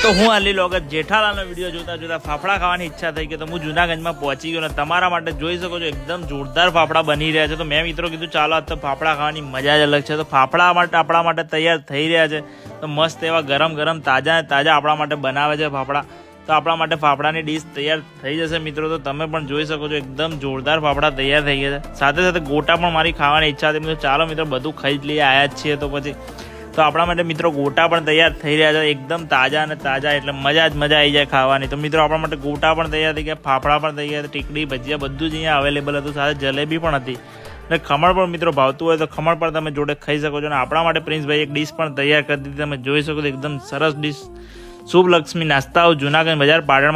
તો હું Ali logger જેઠાલાલનો video જોતા જોતા ફાફડા ખાવાની ઈચ્છા થઈ ગઈ, તો હું જૂનાગંજમાં પહોંચી ગયો. અને તમારા માટે જોઈ શકો છો એકદમ જોરદાર ફાફડા બની રહ્યા છે. તો મેં મિત્રો કીધું ચાલો આજ તો ફાફડા ખાવાની મજા જ અલગ છે. તો ફાફડા માટે આપણા માટે તૈયાર થઈ રહ્યા છે. તો મસ્ત એવા ગરમ ગરમ તાજા આપણા માટે બનાવે છે ફાફડા. તો આપણા માટે ફાફડાની ડીશ તૈયાર થઈ જશે મિત્રો. તો તમે પણ જોઈ શકો છો એકદમ જોરદાર ફાફડા તૈયાર થઈ ગયા છે. સાથે સાથે ગોટા પણ મારી ખાવાની ઈચ્છા હતી. મિત્રો ચાલો મિત્રો બધું ખાઈ જ લઈએ, આયા જ છીએ. તો પછી તો આપણા માટે મિત્રો ગોટા પણ તૈયાર થઈ રહ્યા છે, એકદમ તાજા એટલે મજા આવી જાય ખાવાની. તો મિત્રો આપણા માટે ગોટા પણ તૈયાર થઈ ગયા, ફાફડા પણ થઈ ગયા, ટીકડી ભજીયા બધું જ અહીંયા અવેલેબલ હતું. સાથે જલેબી પણ હતી અને ખમણ પણ મિત્રો ભાવતું હોય તો ખમણ પણ તમે જોડે ખાઈ શકો છો. અને આપણા માટે પ્રિન્સભાઈ એક ડીશ પણ તૈયાર કરી દીધી, તમે જોઈ શકો છો એકદમ સરસ ડીશ. શુભ લક્ષ્મી નાસ્તા હાઉસ, જૂનાગંજ બજાર, પાટણ.